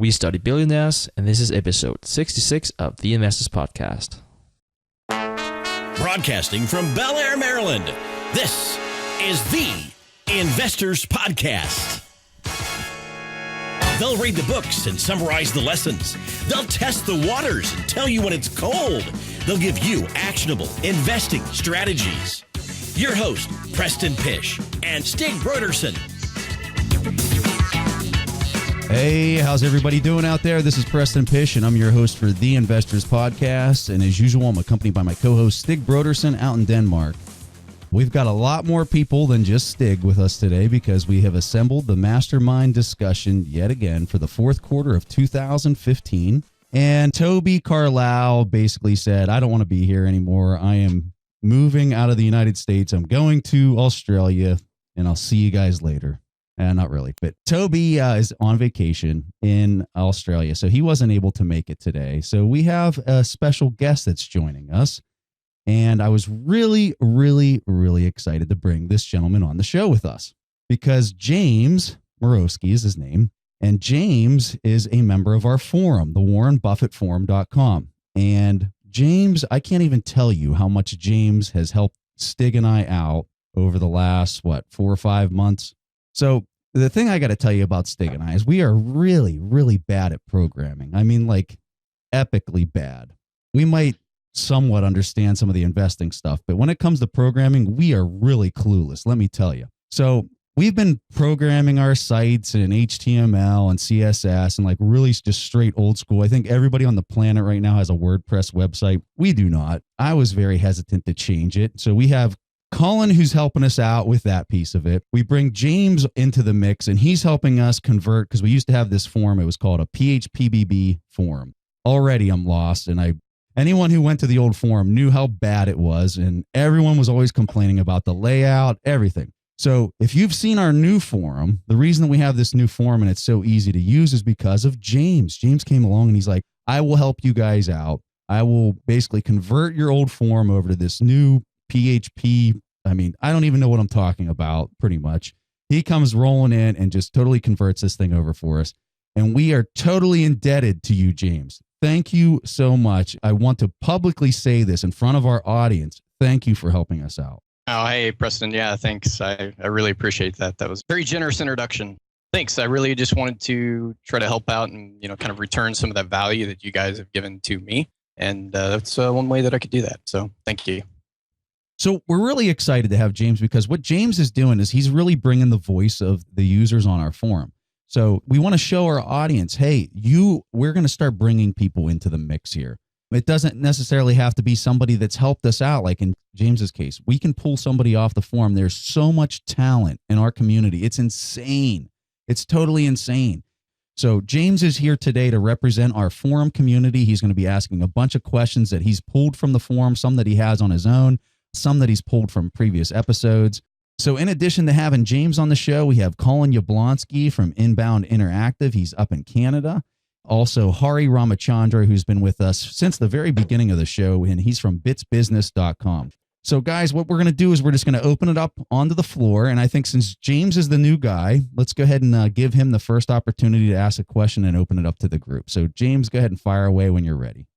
We study billionaires, and this is episode 66 of the Investors Podcast. Broadcasting from Bel Air, Maryland, this is the Investors Podcast. They'll read the books and summarize the lessons. They'll test the waters and tell you when it's cold. They'll give you actionable investing strategies. Your host, Preston Pish and Stig Broderson. Hey, how's everybody doing out there? This is Preston Pish, and I'm your host for the Investors Podcast. And as usual, I'm accompanied by my co-host, Stig Broderson, out in Denmark. We've got a lot more people than just Stig with us today because we have assembled the Mastermind discussion yet again for the fourth quarter of 2015. And Toby Carlisle basically said, I don't want to be here anymore. I am moving out of the United States. I'm going to Australia, and I'll see you guys later. Not really, but Toby is on vacation in Australia, so he wasn't able to make it today. So we have a special guest that's joining us. And I was really excited to bring this gentleman on the show with us because James Meirowsky is his name. And James is a member of our forum, the WarrenBuffettForum.com. And James, I can't even tell you how much James has helped Stig and I out over the last, 4 or 5 months. So the thing I got to tell you about Stig and I is we are really bad at programming. I mean, like epically bad. We might somewhat understand some of the investing stuff, but when it comes to programming, we are really clueless, let me tell you. So we've been programming our sites in HTML and CSS and like really just straight old school. I think everybody on the planet right now has a WordPress website. We do not. I was very hesitant to change it. So we have Colin, who's helping us out with that piece of it. We bring James into the mix, and he's helping us convert because we used to have this forum. It was called a PHPBB forum. Already I'm lost, and anyone who went to the old forum knew how bad it was, and everyone was always complaining about the layout, everything. So if you've seen our new forum, the reason that we have this new forum and it's so easy to use is because of James. James came along and he's like, I will help you guys out. I will basically convert your old forum over to this new PHP. I mean, I don't even know what I'm talking about, pretty much. He comes rolling in and just totally converts this thing over for us. And we are totally indebted to you, James. Thank you so much. I want to publicly say this in front of our audience. Thank you for helping us out. Oh, hey, Preston. Yeah, thanks. I really appreciate that. That was a very generous introduction. Thanks. I really just wanted to try to help out and, kind of return some of that value that you guys have given to me. And that's one way that I could do that. So thank you. So we're really excited to have James because what James is doing is he's really bringing the voice of the users on our forum. So we want to show our audience, hey, we're going to start bringing people into the mix here. It doesn't necessarily have to be somebody that's helped us out. Like in James's case, we can pull somebody off the forum. There's so much talent in our community. It's insane. It's totally insane. So James is here today to represent our forum community. He's going to be asking a bunch of questions that he's pulled from the forum, some that he has on his own, some that he's pulled from previous episodes. So in addition to having James on the show, we have Colin Yablonsky from Inbound Interactive. He's up in Canada. Also, Hari Ramachandra, who's been with us since the very beginning of the show, and he's from bitsbusiness.com. So guys, what we're going to do is we're just going to open it up onto the floor. And I think since James is the new guy, let's go ahead and give him the first opportunity to ask a question and open it up to the group. So James, go ahead and fire away when you're ready.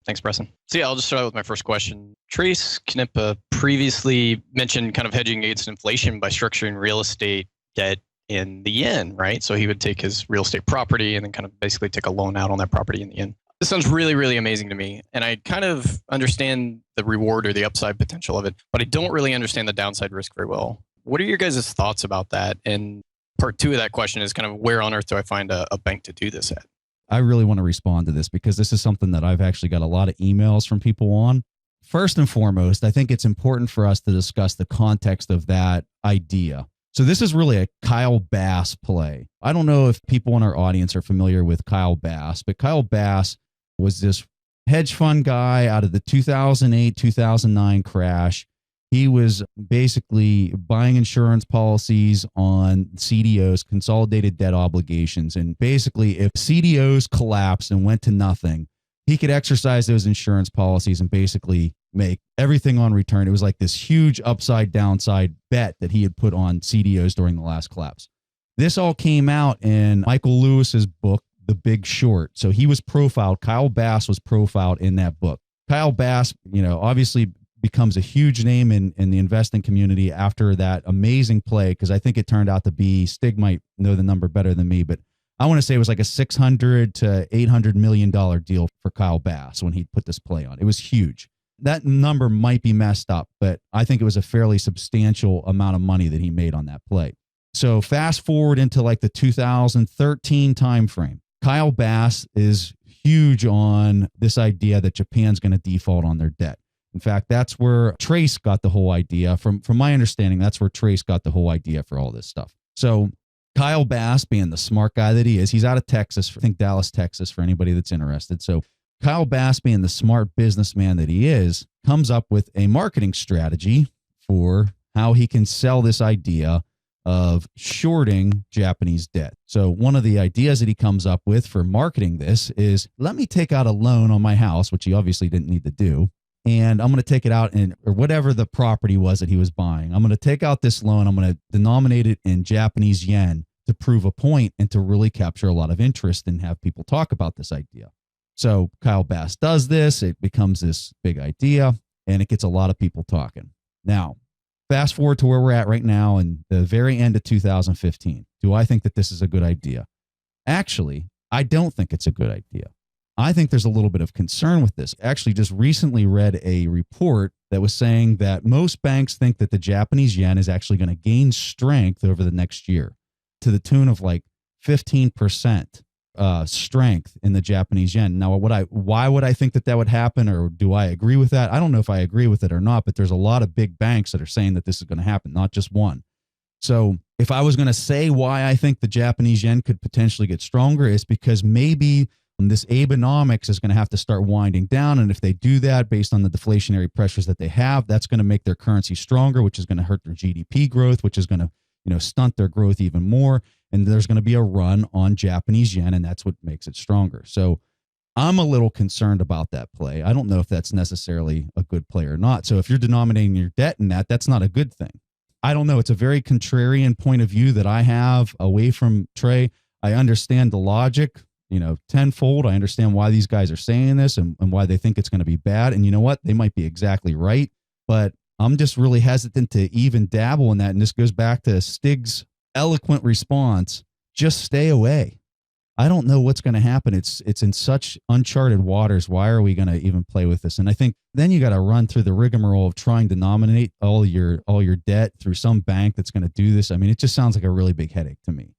Thanks, Preston. So yeah, I'll just start out with my first question. Trace Knippa previously mentioned kind of hedging against inflation by structuring real estate debt in the yen, right? So he would take his real estate property and then kind of basically take a loan out on that property in the yen. This sounds really amazing to me. And I kind of understand the reward or the upside potential of it, but I don't really understand the downside risk very well. What are your guys' thoughts about that? And part two of that question is kind of where on earth do I find a bank to do this at? I really want to respond to this because this is something that I've actually got a lot of emails from people on. First and foremost, I think it's important for us to discuss the context of that idea. So this is really a Kyle Bass play. I don't know if people in our audience are familiar with Kyle Bass, but Kyle Bass was this hedge fund guy out of the 2008-2009 crash. He was basically buying insurance policies on CDOs, consolidated debt obligations. And basically, if CDOs collapsed and went to nothing, he could exercise those insurance policies and basically make everything on return. It was like this huge upside downside bet that he had put on CDOs during the last collapse. This all came out in Michael Lewis's book, The Big Short. So he was profiled. Kyle Bass was profiled in that book. Kyle Bass, obviously becomes a huge name in the investing community after that amazing play, because I think it turned out to be, Stig might know the number better than me, but I want to say it was like a $600 to $800 million deal for Kyle Bass when he put this play on. It was huge. That number might be messed up, but I think it was a fairly substantial amount of money that he made on that play. So fast forward into like the 2013 timeframe. Kyle Bass is huge on this idea that Japan's going to default on their debt. In fact, that's where Trace got the whole idea. From my understanding, that's where Trace got the whole idea for all this stuff. So Kyle Bass, being the smart guy that he is, he's out of Texas, I think Dallas, Texas, for anybody that's interested. So Kyle Bass, being the smart businessman that he is, comes up with a marketing strategy for how he can sell this idea of shorting Japanese debt. So one of the ideas that he comes up with for marketing this is, let me take out a loan on my house, which he obviously didn't need to do. And I'm going to take it out or whatever the property was that he was buying. I'm going to take out this loan. I'm going to denominate it in Japanese yen to prove a point and to really capture a lot of interest and have people talk about this idea. So Kyle Bass does this. It becomes this big idea and it gets a lot of people talking. Now, fast forward to where we're at right now in the very end of 2015. Do I think that this is a good idea? Actually, I don't think it's a good idea. I think there's a little bit of concern with this. Actually, just recently read a report that was saying that most banks think that the Japanese yen is actually going to gain strength over the next year to the tune of like 15% strength in the Japanese yen. Now, why would I think that would happen, or do I agree with that? I don't know if I agree with it or not, but there's a lot of big banks that are saying that this is going to happen, not just one. So if I was going to say why I think the Japanese yen could potentially get stronger, it's because maybe this Abenomics is going to have to start winding down. And if they do that based on the deflationary pressures that they have, that's going to make their currency stronger, which is going to hurt their GDP growth, which is going to, stunt their growth even more. And there's going to be a run on Japanese yen, and that's what makes it stronger. So I'm a little concerned about that play. I don't know if that's necessarily a good play or not. So if you're denominating your debt in that, that's not a good thing. I don't know. It's a very contrarian point of view that I have away from Trey. I understand the logic, tenfold. I understand why these guys are saying this and why they think it's going to be bad. And you know what? They might be exactly right, but I'm just really hesitant to even dabble in that. And this goes back to Stig's eloquent response. Just stay away. I don't know what's going to happen. It's in such uncharted waters. Why are we going to even play with this? And I think then you got to run through the rigmarole of trying to nominate all your debt through some bank that's going to do this. I mean, it just sounds like a really big headache to me.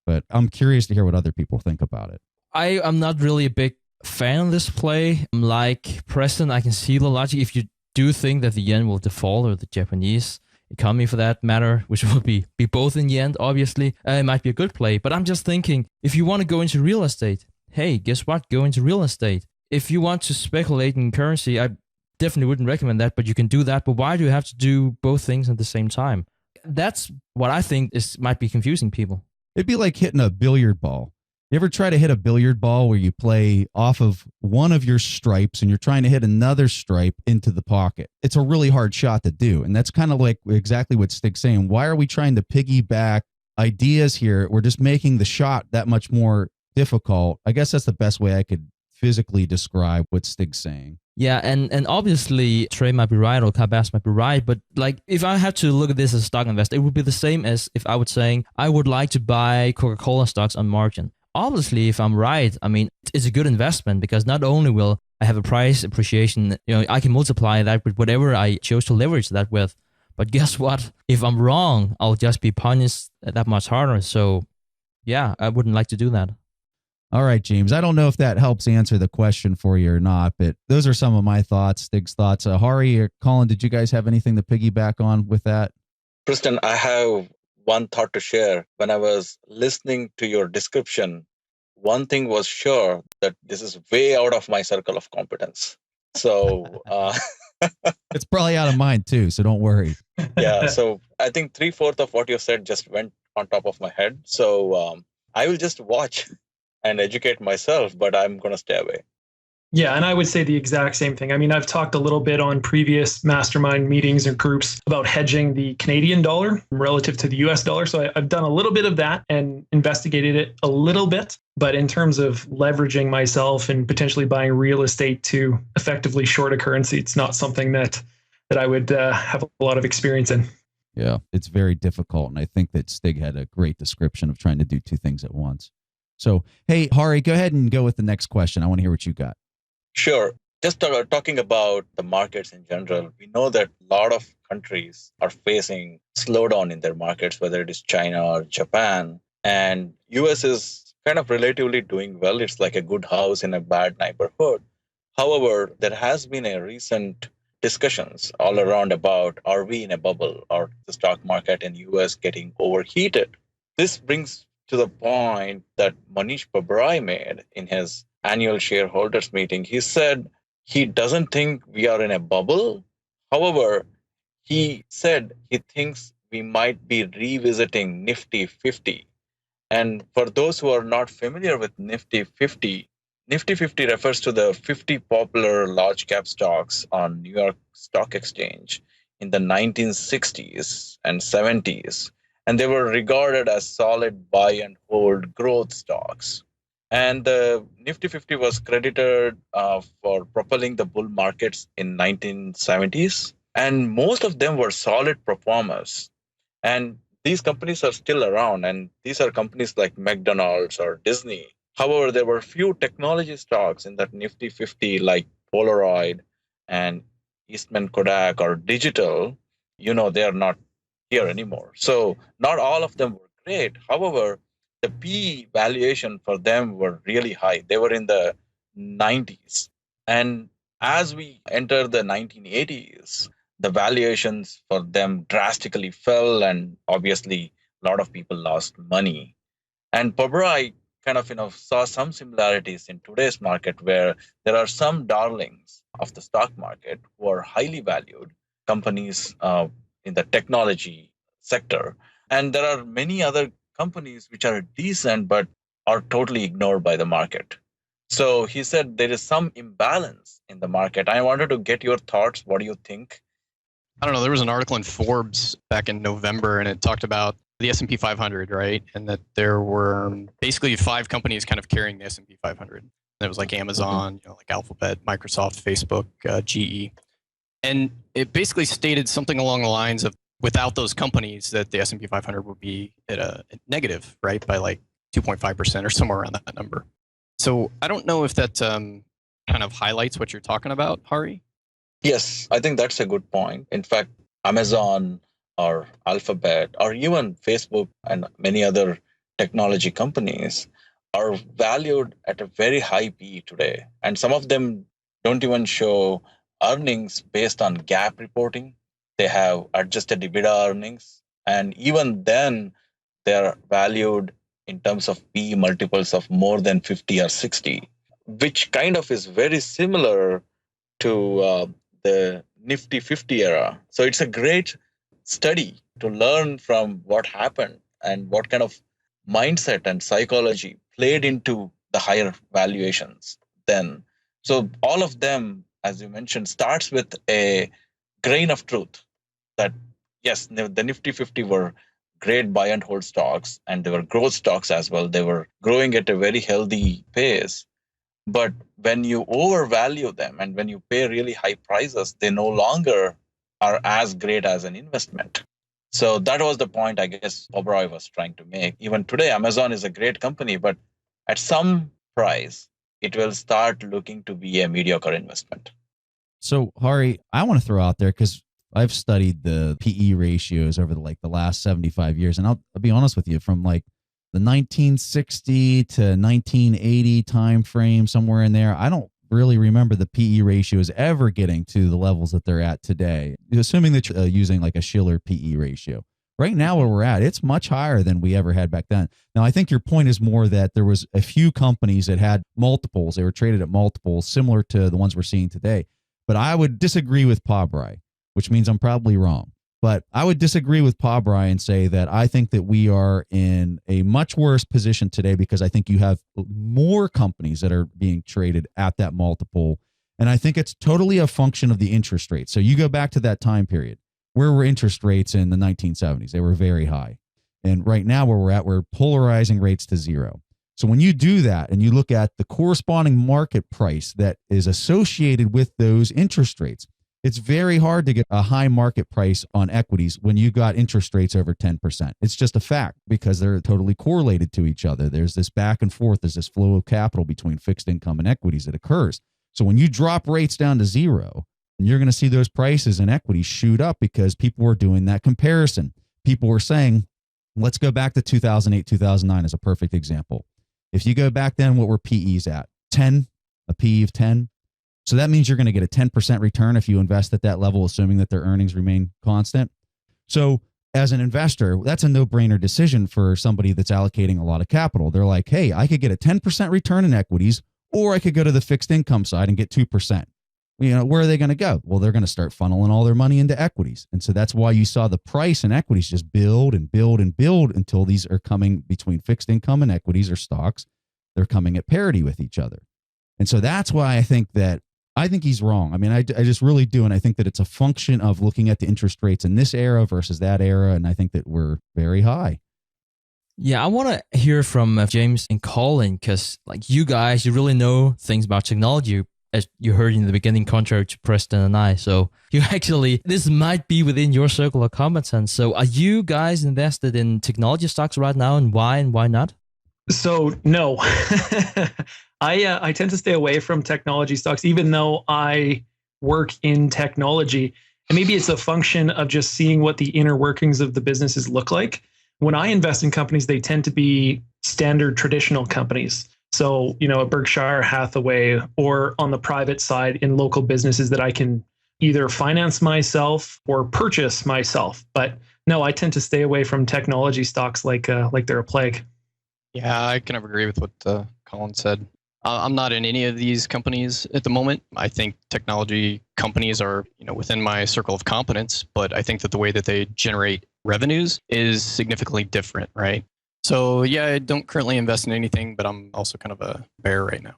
But I'm curious to hear what other people think about it. I am not really a big fan of this play. Like Preston, I can see the logic. If you do think that the yen will default, or the Japanese economy for that matter, which will be both in the end, obviously, it might be a good play. But I'm just thinking, if you want to go into real estate, hey, guess what? Go into real estate. If you want to speculate in currency, I definitely wouldn't recommend that, but you can do that. But why do you have to do both things at the same time? That's what I think might be confusing people. It'd be like hitting a billiard ball. You ever try to hit a billiard ball where you play off of one of your stripes and you're trying to hit another stripe into the pocket? It's a really hard shot to do. And that's kind of like exactly what Stig's saying. Why are we trying to piggyback ideas here? We're just making the shot that much more difficult. I guess that's the best way I could physically describe what Stig's saying. Yeah, and obviously Trey might be right or Kyle Bass might be right, but like if I had to look at this as a stock investor, it would be the same as if I was saying I would like to buy Coca-Cola stocks on margin. Obviously, if I'm right, I mean, it's a good investment because not only will I have a price appreciation, I can multiply that with whatever I chose to leverage that with. But guess what? If I'm wrong, I'll just be punished that much harder. So yeah, I wouldn't like to do that. All right, James. I don't know if that helps answer the question for you or not, but those are some of my thoughts, Stig's thoughts. Hari or Colin, did you guys have anything to piggyback on with that? Preston, I have one thought to share. When I was listening to your description, one thing was sure that this is way out of my circle of competence. So it's probably out of mine too, so don't worry. Yeah, so I think 3/4 of what you said just went on top of my head. So I will just watch and educate myself, but I'm going to stay away. Yeah, and I would say the exact same thing. I mean, I've talked a little bit on previous mastermind meetings or groups about hedging the Canadian dollar relative to the US dollar. So I've done a little bit of that and investigated it a little bit. But in terms of leveraging myself and potentially buying real estate to effectively short a currency, it's not something that I would have a lot of experience in. Yeah, it's very difficult. And I think that Stig had a great description of trying to do two things at once. So, hey, Hari, go ahead and go with the next question. I want to hear what you got. Sure. Just talking about the markets in general, we know that a lot of countries are facing slowdown in their markets, whether it is China or Japan. And US is kind of relatively doing well. It's like a good house in a bad neighborhood. However, there has been a recent discussions all around about, are we in a bubble or the stock market in US getting overheated? This brings to the point that Manish Pabrai made in his annual shareholders meeting. He said he doesn't think we are in a bubble. However, he said he thinks we might be revisiting Nifty 50. And for those who are not familiar with Nifty 50, Nifty 50 refers to the 50 popular large cap stocks on New York Stock Exchange in the 1960s and 70s. And they were regarded as solid buy and hold growth stocks. And the Nifty 50 was credited for propelling the bull markets in 1970s. And most of them were solid performers. And these companies are still around. And these are companies like McDonald's or Disney. However, there were few technology stocks in that Nifty 50 like Polaroid and Eastman Kodak or Digital. They are not here anymore. So not all of them were great. However, the PE valuation for them were really high. They were in the 90s. And as we enter the 1980s, the valuations for them drastically fell. And obviously, a lot of people lost money. And Pabrai kind of, saw some similarities in today's market where there are some darlings of the stock market who are highly valued companies in the technology sector. And there are many other companies which are decent but are totally ignored by the market. So he said there is some imbalance in the market. I wanted to get your thoughts. What do you think? I don't know. There was an article in Forbes back in November, and it talked about the S&P 500, right? And that there were basically 5 companies kind of carrying the S&P 500. And it was like Amazon, like Alphabet, Microsoft, Facebook, GE. And it basically stated something along the lines of, without those companies, that the S&P 500 would be at a negative, right, by like 2.5% or somewhere around that number. So I don't know if that kind of highlights what you're talking about, Hari. Yes, I think that's a good point. In fact, Amazon or Alphabet or even Facebook and many other technology companies are valued at a very high PE today. And some of them don't even show earnings based on GAAP reporting. They have adjusted EBITDA earnings. And even then, they're valued in terms of PE multiples of more than 50 or 60, which kind of is very similar to the Nifty 50 era. So it's a great study to learn from what happened and what kind of mindset and psychology played into the higher valuations then. So all of them, as you mentioned, starts with a grain of truth that, yes, the Nifty 50 were great buy and hold stocks, and they were growth stocks as well. They were growing at a very healthy pace. But when you overvalue them and when you pay really high prices, they no longer are as great as an investment. So that was the point, I guess, Oberoi was trying to make. Even today, Amazon is a great company, but at some price, it will start looking to be a mediocre investment. So, Hari, I want to throw out there, because I've studied the PE ratios over the last 75 years. And I'll be honest with you, from like the 1960 to 1980 time frame, somewhere in there, I don't really remember the PE ratios ever getting to the levels that they're at today, assuming that you're using like a Shiller PE ratio. Right now where we're at, it's much higher than we ever had back then. Now, I think your point is more that there was a few companies that had multiples. They were traded at multiples similar to the ones we're seeing today. But I would disagree with Pabrai, which means I'm probably wrong. But I would disagree with Pabrai and say that I think that we are in a much worse position today because I think you have more companies that are being traded at that multiple. And I think it's totally a function of the interest rate. So you go back to that time period. Where were interest rates in the 1970s? They were very high. And right now where we're at, we're polarizing rates to zero. So when you do that and you look at the corresponding market price that is associated with those interest rates, it's very hard to get a high market price on equities when you got interest rates over 10%. It's just a fact because they're totally correlated to each other. There's this back and forth, there's this flow of capital between fixed income and equities that occurs. So when you drop rates down to zero, you're going to see those prices in equities shoot up because people were doing that comparison. People were saying, let's go back to 2008, 2009 as a perfect example. If you go back then, what were PEs at? 10, a PE of 10. So that means you're going to get a 10% return if you invest at that level, assuming that their earnings remain constant. So as an investor, that's a no-brainer decision for somebody that's allocating a lot of capital. They're like, hey, I could get a 10% return in equities, or I could go to the fixed income side and get 2%. Where are they going to go? Well, they're going to start funneling all their money into equities. And so that's why you saw the price in equities just build and build and build until these are coming between fixed income and equities or stocks. They're coming at parity with each other. And so that's why I think he's wrong. I mean, I just really do. And I think that it's a function of looking at the interest rates in this era versus that era. And I think that we're very high. Yeah, I want to hear from James and Colin because like you guys, you really know things about technology, as you heard in the beginning, contrary to Preston and I. So you actually, this might be within your circle of competence. So are you guys invested in technology stocks right now and why not? So no, I tend to stay away from technology stocks, even though I work in technology. And maybe it's a function of just seeing what the inner workings of the businesses look like. When I invest in companies, they tend to be standard traditional companies. So, a Berkshire Hathaway, or on the private side in local businesses that I can either finance myself or purchase myself. But no, I tend to stay away from technology stocks like they're a plague. Yeah, I kind of agree with what Colin said. I'm not in any of these companies at the moment. I think technology companies are, within my circle of competence, but I think that the way that they generate revenues is significantly different, right? So yeah, I don't currently invest in anything, but I'm also kind of a bear right now.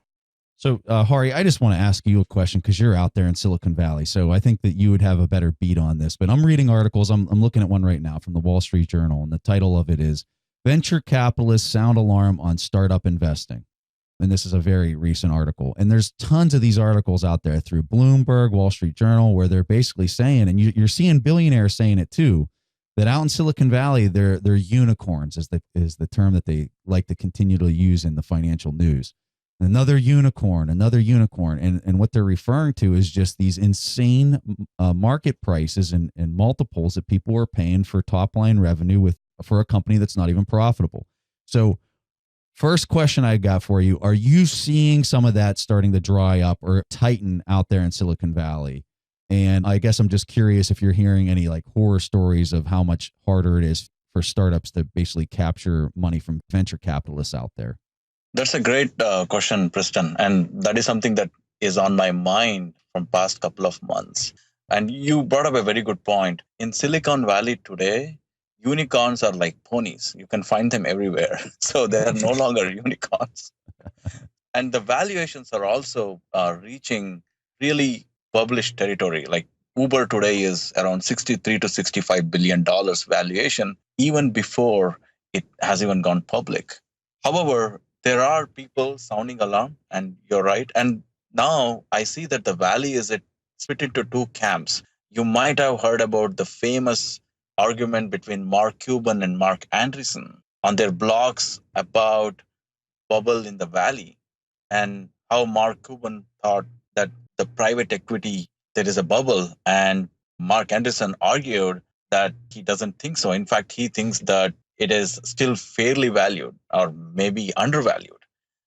So Hari, I just want to ask you a question because you're out there in Silicon Valley. So I think that you would have a better beat on this, but I'm reading articles. I'm looking at one right now from the Wall Street Journal, and the title of it is Venture Capitalists Sound Alarm on Startup Investing. And this is a very recent article. And there's tons of these articles out there through Bloomberg, Wall Street Journal, where they're basically saying, and you're seeing billionaires saying it too, that out in Silicon Valley, they're unicorns is the term that they like to continue to use in the financial news. Another unicorn. And what they're referring to is just these insane market prices and multiples that people are paying for top line revenue for a company that's not even profitable. So first question I got for you, are you seeing some of that starting to dry up or tighten out there in Silicon Valley? And I guess I'm just curious if you're hearing any like horror stories of how much harder it is for startups to basically capture money from venture capitalists out there. That's a great question, Preston. And that is something that is on my mind from past couple of months. And you brought up a very good point. In Silicon Valley today, unicorns are like ponies. You can find them everywhere. So they are no longer unicorns. And the valuations are also reaching really published territory. Like Uber today is around $63 to $65 billion valuation, even before it has even gone public. However, there are people sounding alarm, and you're right. And now I see that the valley is split into two camps. You might have heard about the famous argument between Mark Cuban and Mark Andreessen on their blogs about bubble in the valley, and how Mark Cuban thought that the private equity, there is a bubble, and Mark Andreessen argued that he doesn't think so. In fact, he thinks that it is still fairly valued or maybe undervalued.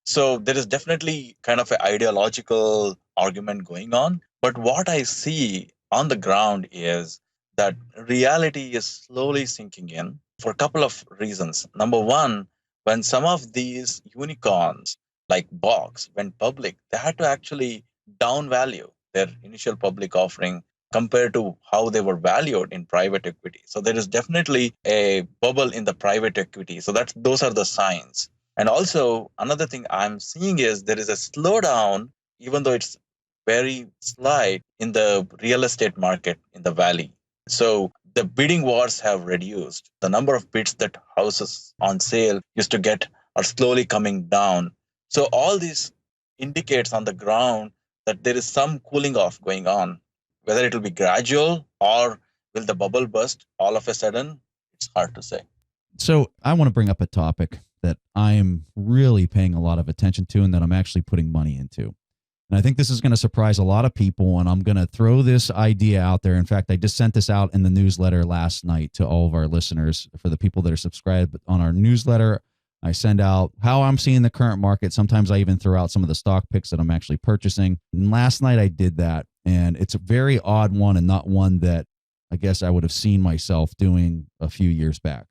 So there is definitely kind of an ideological argument going on. But what I see on the ground is that reality is slowly sinking in for a couple of reasons. Number one, when some of these unicorns like Box went public, they had to actually downvalue their initial public offering compared to how they were valued in private equity. So there is definitely a bubble in the private equity. So those are the signs. And also another thing I'm seeing is there is a slowdown, even though it's very slight, in the real estate market in the valley. So the bidding wars have reduced. The number of bids that houses on sale used to get are slowly coming down. So all this indicates on the ground that there is some cooling off going on. Whether it will be gradual or will the bubble burst all of a sudden, it's hard to say. So I want to bring up a topic that I am really paying a lot of attention to and that I'm actually putting money into. And I think this is going to surprise a lot of people, and I'm going to throw this idea out there. In fact, I just sent this out in the newsletter last night to all of our listeners. For the people that are subscribed on our newsletter, I send out how I'm seeing the current market. Sometimes I even throw out some of the stock picks that I'm actually purchasing. And last night I did that, and it's a very odd one and not one that I guess I would have seen myself doing a few years back.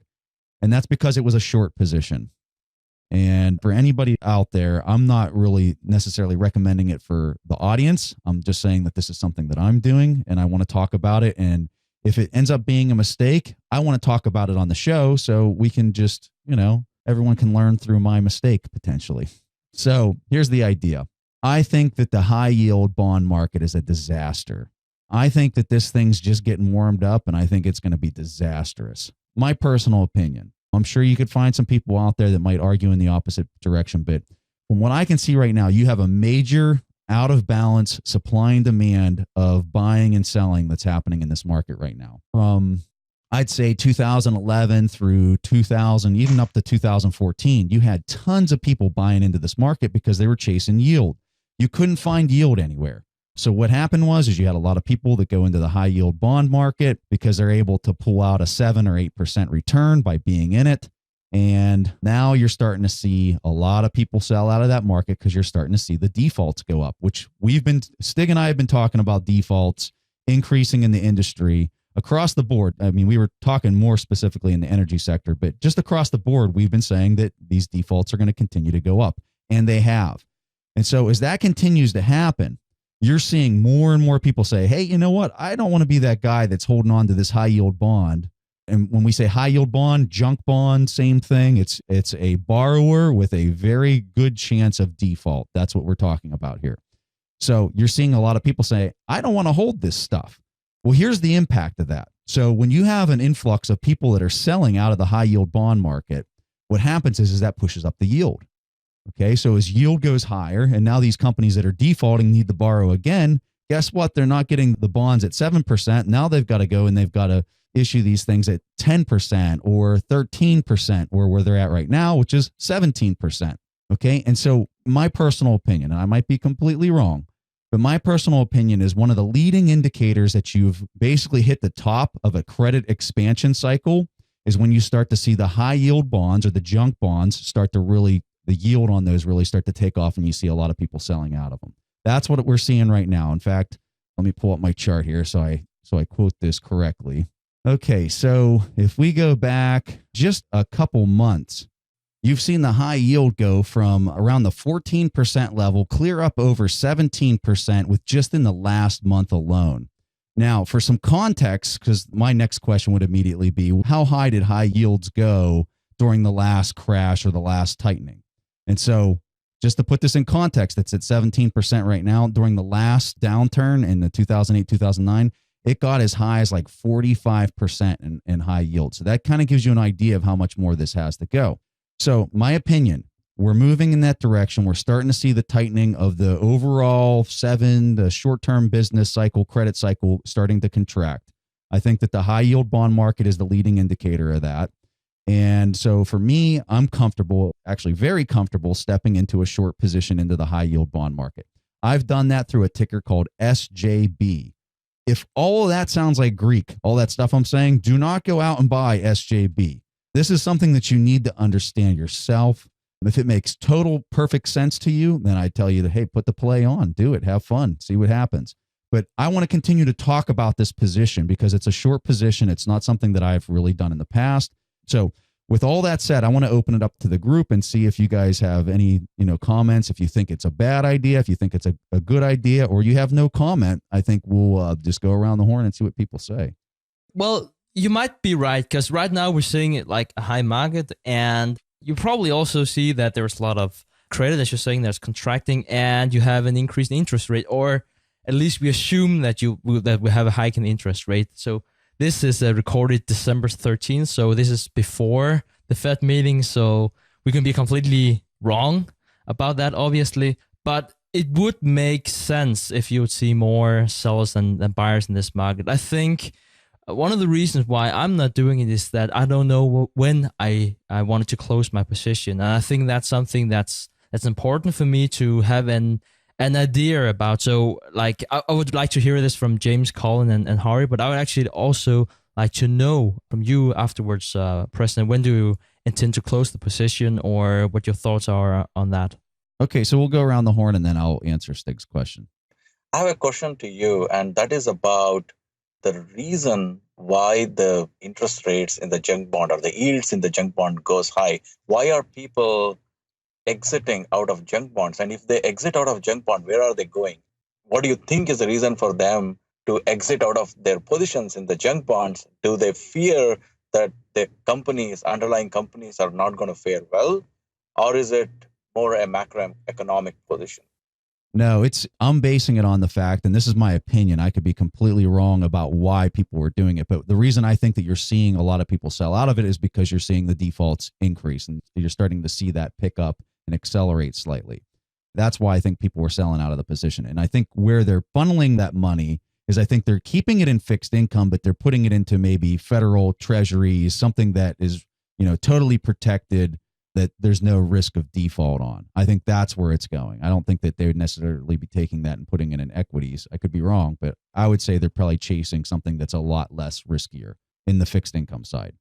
And that's because it was a short position. And for anybody out there, I'm not really necessarily recommending it for the audience. I'm just saying that this is something that I'm doing and I want to talk about it. And if it ends up being a mistake, I want to talk about it on the show so we can just, everyone can learn through my mistake potentially. So here's the idea. I think that the high yield bond market is a disaster. I think that this thing's just getting warmed up and I think it's going to be disastrous. My personal opinion. I'm sure you could find some people out there that might argue in the opposite direction, but from what I can see right now, you have a major out of balance supply and demand of buying and selling that's happening in this market right now. From I'd say 2011 through 2000, even up to 2014, you had tons of people buying into this market because they were chasing yield. You couldn't find yield anywhere. So what happened is you had a lot of people that go into the high yield bond market because they're able to pull out a 7 or 8% return by being in it. And now you're starting to see a lot of people sell out of that market because you're starting to see the defaults go up, which Stig and I have been talking about defaults increasing in the industry across the board. I mean, we were talking more specifically in the energy sector, but just across the board, we've been saying that these defaults are going to continue to go up, and they have. And so as that continues to happen, you're seeing more and more people say, hey, you know what? I don't want to be that guy that's holding on to this high yield bond. And when we say high yield bond, junk bond, same thing. It's a borrower with a very good chance of default. That's what we're talking about here. So you're seeing a lot of people say, I don't want to hold this stuff. Well, here's the impact of that. So when you have an influx of people that are selling out of the high yield bond market, what happens is that pushes up the yield. Okay, so as yield goes higher, and now these companies that are defaulting need to borrow again, guess what? They're not getting the bonds at 7%. Now they've got to go and they've got to issue these things at 10% or 13%, or where they're at right now, which is 17%. Okay, and so my personal opinion, and I might be completely wrong, but my personal opinion is one of the leading indicators that you've basically hit the top of a credit expansion cycle is when you start to see the high yield bonds or the junk bonds start to really, the yield on those really start to take off, and you see a lot of people selling out of them. That's what we're seeing right now. In fact, let me pull up my chart here so I quote this correctly. Okay, so if we go back just a couple months, you've seen the high yield go from around the 14% level clear up over 17% with just in the last month alone. Now, for some context, because my next question would immediately be, how high did high yields go during the last crash or the last tightening? And so just to put this in context, it's at 17% right now. During the last downturn in the 2008, 2009, it got as high as like 45% in high yield. So that kind of gives you an idea of how much more this has to go. So my opinion, we're moving in that direction. We're starting to see the tightening of the overall the short-term business cycle, credit cycle starting to contract. I think that the high yield bond market is the leading indicator of that. And so for me, I'm comfortable, actually very comfortable, stepping into a short position into the high yield bond market. I've done that through a ticker called SJB. If all of that sounds like Greek, all that stuff I'm saying, do not go out and buy SJB. This is something that you need to understand yourself. If it makes total perfect sense to you, then I tell you that, hey, put the play on, do it, have fun, see what happens. But I want to continue to talk about this position because it's a short position. It's not something that I've really done in the past. So with all that said, I want to open it up to the group and see if you guys have any, comments. If you think it's a bad idea, if you think it's a good idea, or you have no comment, I think we'll just go around the horn and see what people say. Well, you might be right, because right now we're seeing it like a high market, and you probably also see that there's a lot of credit, as you're saying, that's contracting, and you have an increased interest rate, or at least we assume that we have a hike in interest rate. So this is recorded December 13th, so this is before the Fed meeting, so we can be completely wrong about that, obviously, but it would make sense if you would see more sellers than buyers in this market. I think one of the reasons why I'm not doing it is that I don't know when I wanted to close my position, and I think that's something that's important for me to have an idea about. So like I would like to hear this from James, Colin, and Harry, but I would actually also like to know from you afterwards, Preston, when do you intend to close the position, or what your thoughts are on that? Okay, so we'll go around the horn and then I'll answer Stig's question. I have a question to you, and that is about the reason why the interest rates in the junk bond or the yields in the junk bond goes high. Why are people exiting out of junk bonds? And if they exit out of junk bond, where are they going? What do you think is the reason for them to exit out of their positions in the junk bonds? Do they fear that the underlying companies are not going to fare well? Or is it more a macroeconomic position? No, I'm basing it on the fact, and this is my opinion, I could be completely wrong about why people were doing it, but the reason I think that you're seeing a lot of people sell out of it is because you're seeing the defaults increase, and you're starting to see that pick up and accelerate slightly. That's why I think people were selling out of the position. And I think where they're funneling that money is I think they're keeping it in fixed income, but they're putting it into maybe federal treasuries, something that is, totally protected, that there's no risk of default on. I think that's where it's going. I don't think that they would necessarily be taking that and putting it in equities. I could be wrong, but I would say they're probably chasing something that's a lot less riskier in the fixed income side.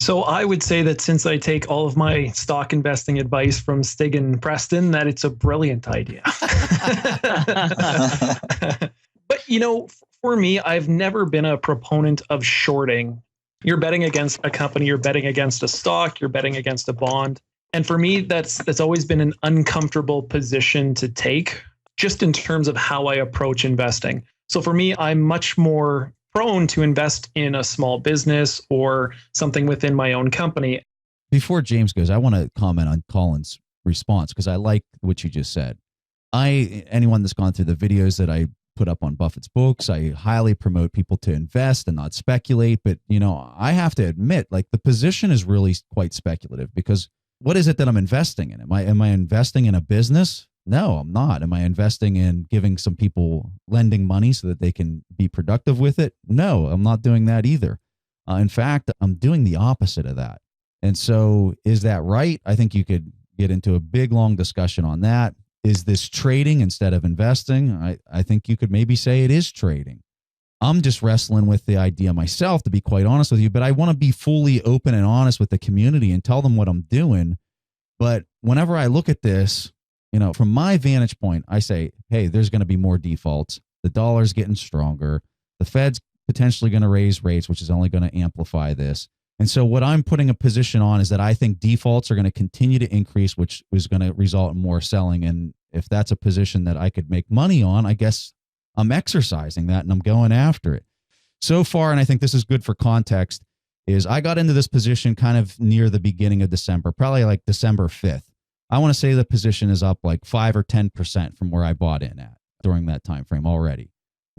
So I would say that since I take all of my stock investing advice from Stig and Preston, that it's a brilliant idea. But, for me, I've never been a proponent of shorting. You're betting against a company, you're betting against a stock, you're betting against a bond. And for me, that's always been an uncomfortable position to take, just in terms of how I approach investing. So for me, I'm much more prone to invest in a small business or something within my own company. Before James goes, I want to comment on Colin's response because I like what you just said. Anyone that's gone through the videos that I put up on Buffett's books, I highly promote people to invest and not speculate. But, I have to admit, like, the position is really quite speculative, because what is it that I'm investing in? Am I investing in a business? No, I'm not. Am I investing in giving some people lending money so that they can be productive with it? No, I'm not doing that either. In fact, I'm doing the opposite of that. And so is that right? I think you could get into a big, long discussion on that. Is this trading instead of investing? I think you could maybe say it is trading. I'm just wrestling with the idea myself, to be quite honest with you, but I want to be fully open and honest with the community and tell them what I'm doing. But whenever I look at this, from my vantage point, I say, hey, there's going to be more defaults. The dollar's getting stronger. The Fed's potentially going to raise rates, which is only going to amplify this. And so what I'm putting a position on is that I think defaults are going to continue to increase, which is going to result in more selling. And if that's a position that I could make money on, I guess I'm exercising that and I'm going after it. So far, and I think this is good for context, is I got into this position kind of near the beginning of December, probably like December 5th. I want to say the position is up like 5 or 10% from where I bought in at during that time frame already.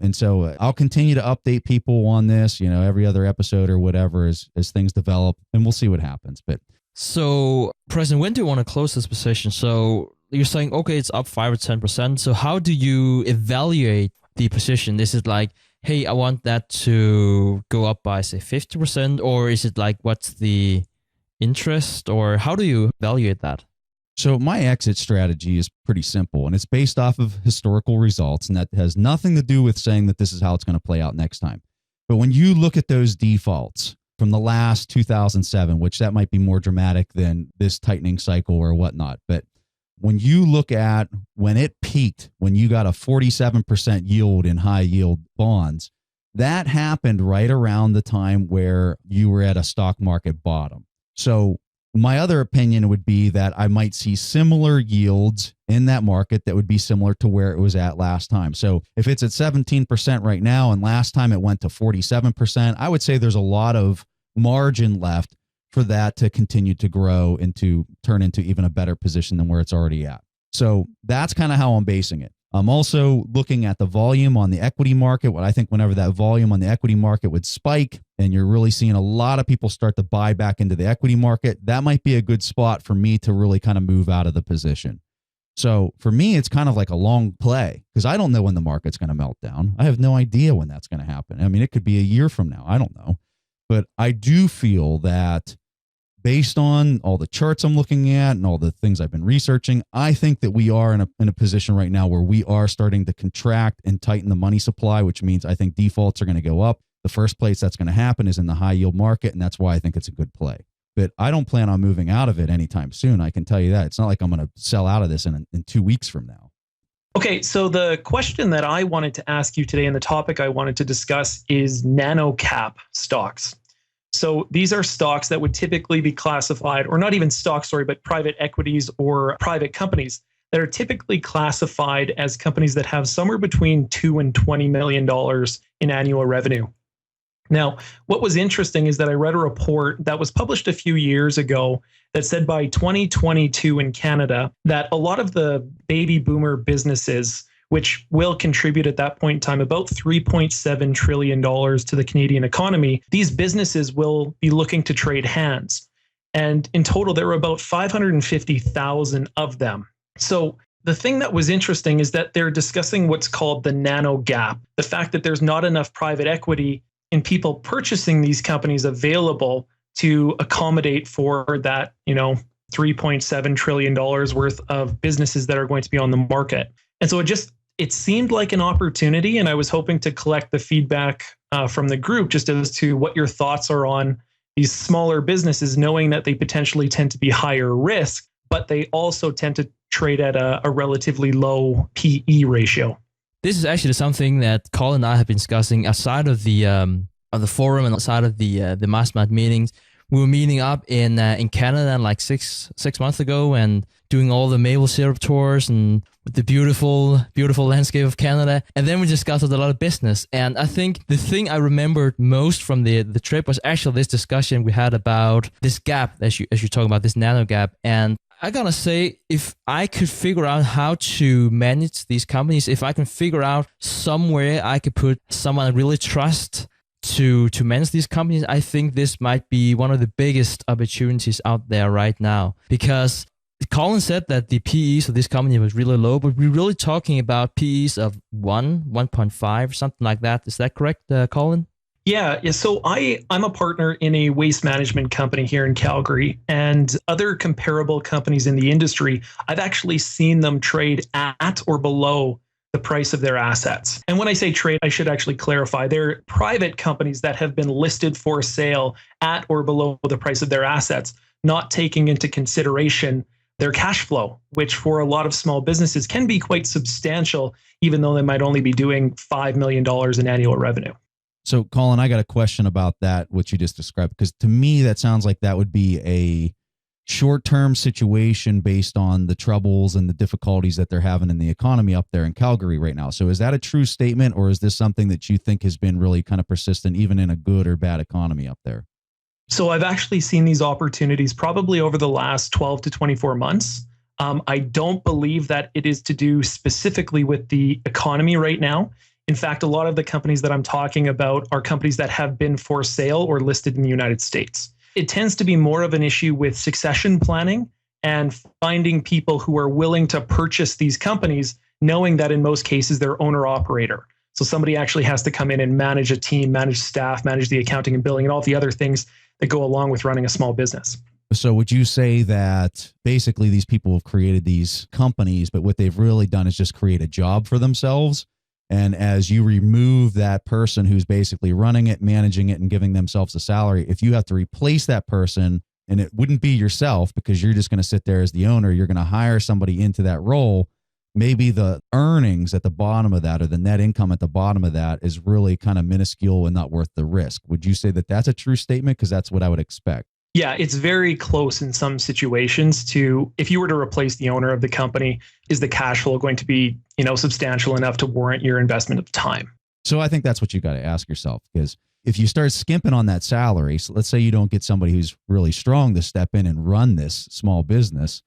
And so I'll continue to update people on this, every other episode or whatever as things develop, and we'll see what happens. But so, President, when do you want to close this position? So you're saying, okay, it's up 5 or 10%. So how do you evaluate the position? Is it like, hey, I want that to go up by, say, 50%? Or is it like, what's the interest? Or how do you evaluate that? So my exit strategy is pretty simple, and it's based off of historical results, and that has nothing to do with saying that this is how it's going to play out next time. But when you look at those defaults from the last 2007, which that might be more dramatic than this tightening cycle or whatnot, but when you look at when it peaked, when you got a 47% yield in high yield bonds, that happened right around the time where you were at a stock market bottom. So my other opinion would be that I might see similar yields in that market that would be similar to where it was at last time. So if it's at 17% right now and last time it went to 47%, I would say there's a lot of margin left for that to continue to grow and to turn into even a better position than where it's already at. So that's kind of how I'm basing it. I'm also looking at the volume on the equity market. What I think whenever that volume on the equity market would spike and you're really seeing a lot of people start to buy back into the equity market, that might be a good spot for me to really kind of move out of the position. So for me, it's kind of like a long play because I don't know when the market's going to melt down. I have no idea when that's going to happen. I mean, it could be a year from now. I don't know. But I do feel that based on all the charts I'm looking at and all the things I've been researching, I think that we are in a position right now where we are starting to contract and tighten the money supply, which means I think defaults are going to go up. The first place that's going to happen is in the high yield market, and that's why I think it's a good play. But I don't plan on moving out of it anytime soon. I can tell you that. It's not like I'm going to sell out of this in 2 weeks from now. Okay, so the question that I wanted to ask you today and the topic I wanted to discuss is nano cap stocks. So these are stocks that would typically be classified, or not even stocks, sorry, but private equities or private companies that are typically classified as companies that have somewhere between $2 and $20 million in annual revenue. Now, what was interesting is that I read a report that was published a few years ago that said by 2022 in Canada that a lot of the baby boomer businesses, which will contribute at that point in time about $3.7 trillion to the Canadian economy, these businesses will be looking to trade hands. And in total, there were about 550,000 of them. So the thing that was interesting is that they're discussing what's called the nano gap, the fact that there's not enough private equity in people purchasing these companies available to accommodate for that, $3.7 trillion worth of businesses that are going to be on the market. And so it seemed like an opportunity, and I was hoping to collect the feedback from the group just as to what your thoughts are on these smaller businesses, knowing that they potentially tend to be higher risk, but they also tend to trade at a relatively low PE ratio. This is actually something that Colin and I have been discussing outside of the forum and outside of the Mastermind meetings. We were meeting up in Canada like six months ago and doing all the maple syrup tours and with the beautiful landscape of Canada. And then we discussed a lot of business. And I think the thing I remembered most from the trip was actually this discussion we had about this gap, as you're talking about, this nano gap. And I gotta say, if I could figure out how to manage these companies, if I can figure out somewhere I could put someone I really trust to manage these companies, I think this might be one of the biggest opportunities out there right now. Because Colin said that the PEs of this company was really low, but we're really talking about PEs of 1.5, something like that. Is that correct, Colin? Yeah. So I'm a partner in a waste management company here in Calgary, and other comparable companies in the industry, I've actually seen them trade at or below the price of their assets. And when I say trade, I should actually clarify. They're private companies that have been listed for sale at or below the price of their assets, not taking into consideration their cash flow, which for a lot of small businesses can be quite substantial, even though they might only be doing $5 million in annual revenue. So, Colin, I got a question about that, what you just described, because to me, that sounds like that would be a short-term situation based on the troubles and the difficulties that they're having in the economy up there in Calgary right now. So is that a true statement, or is this something that you think has been really kind of persistent, even in a good or bad economy up there? So I've actually seen these opportunities probably over the last 12 to 24 months. I don't believe that it is to do specifically with the economy right now. In fact, a lot of the companies that I'm talking about are companies that have been for sale or listed in the United States. It tends to be more of an issue with succession planning and finding people who are willing to purchase these companies, knowing that in most cases they're owner-operator. So somebody actually has to come in and manage a team, manage staff, manage the accounting and billing, and all the other things that go along with running a small business. So would you say that basically these people have created these companies, but what they've really done is just create a job for themselves? And as you remove that person who's basically running it, managing it, and giving themselves a salary, if you have to replace that person, and it wouldn't be yourself because you're just going to sit there as the owner, you're going to hire somebody into that role, maybe the earnings at the bottom of that or the net income at the bottom of that is really kind of minuscule and not worth the risk. Would you say that that's a true statement? Because that's what I would expect. Yeah, it's very close in some situations to, if you were to replace the owner of the company, is the cash flow going to be, substantial enough to warrant your investment of time? So I think that's what you got to ask yourself, because if you start skimping on that salary, so let's say you don't get somebody who's really strong to step in and run this small business,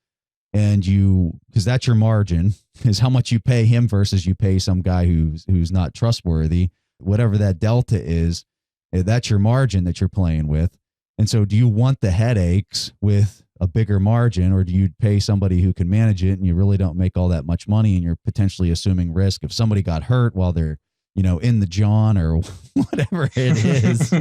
and because that's your margin, is how much you pay him versus you pay some guy who's not trustworthy, whatever that delta is, that's your margin that you're playing with. And so do you want the headaches with a bigger margin, or do you pay somebody who can manage it and you really don't make all that much money and you're potentially assuming risk if somebody got hurt while they're, in the John or whatever it is,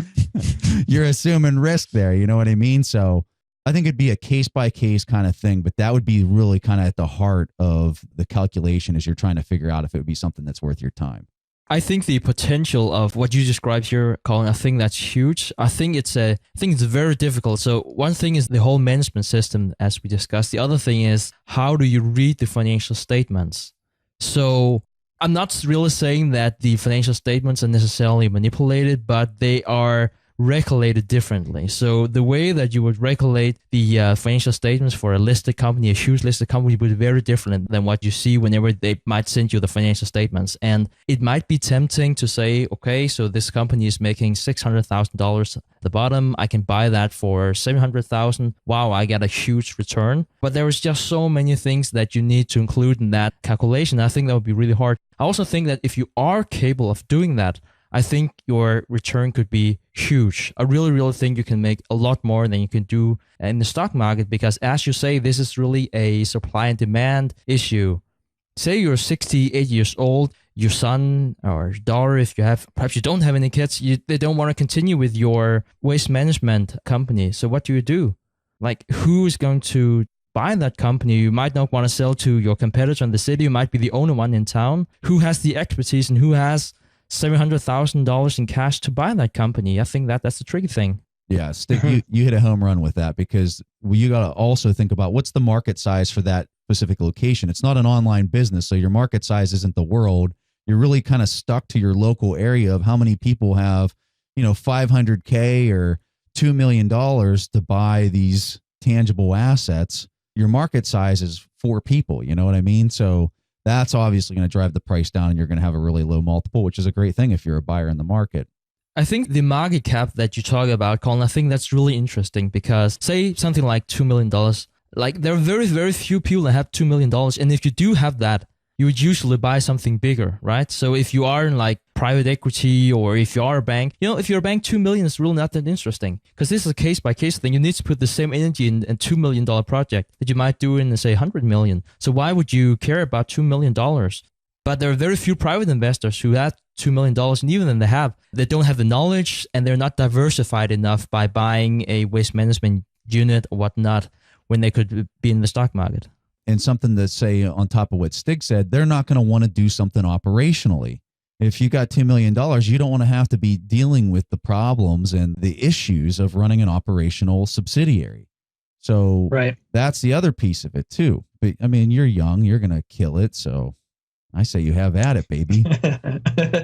you're assuming risk there. You know what I mean? So I think it'd be a case by case kind of thing, but that would be really kind of at the heart of the calculation as you're trying to figure out if it would be something that's worth your time. I think the potential of what you described here, Colin, I think that's huge. I think it's very difficult. So one thing is the whole management system, as we discussed. The other thing is, how do you read the financial statements? So I'm not really saying that the financial statements are necessarily manipulated, but they are regulated differently. So the way that you would regulate the financial statements for a listed company, a huge listed company, would be very different than what you see whenever they might send you the financial statements. And it might be tempting to say, okay, so this company is making $600,000 at the bottom. I can buy that for $700,000. Wow, I get a huge return. But there is just so many things that you need to include in that calculation. I think that would be really hard. I also think that if you are capable of doing that, I think your return could be huge. I really, really think you can make a lot more than you can do in the stock market, because as you say, this is really a supply and demand issue. Say you're 68 years old, your son or daughter, perhaps you don't have any kids, they don't want to continue with your waste management company. So what do? Like, who's going to buy that company? You might not want to sell to your competitor in the city. You might be the only one in town. Who has the expertise and who has $700,000 in cash to buy that company? I think that's the tricky thing. Yeah, Stig, you hit a home run with that, because you got to also think about what's the market size for that specific location. It's not an online business, so your market size isn't the world. You're really kind of stuck to your local area of how many people have, $500K or $2 million to buy these tangible assets. Your market size is 4 people, you know what I mean? So that's obviously going to drive the price down, and you're going to have a really low multiple, which is a great thing if you're a buyer in the market. I think the market cap that you talk about, Colin, I think that's really interesting, because say something like $2 million, like there are very, very few people that have $2 million. And if you do have that, you would usually buy something bigger, right? So if you are in like private equity, or if you are a bank, if you're a bank, 2 million is really not that interesting, because this is a case by case thing. You need to put the same energy in a $2 million project that you might do in, say, 100 million. So why would you care about $2 million? But there are very few private investors who have $2 million, and even then they don't have the knowledge, and they're not diversified enough by buying a waste management unit or whatnot when they could be in the stock market. And something that, say, on top of what Stig said, they're not going to want to do something operationally. If you got $2 million, you don't want to have to be dealing with the problems and the issues of running an operational subsidiary. So That's the other piece of it too. But I mean, you're young, you're going to kill it. So I say you have at it, baby.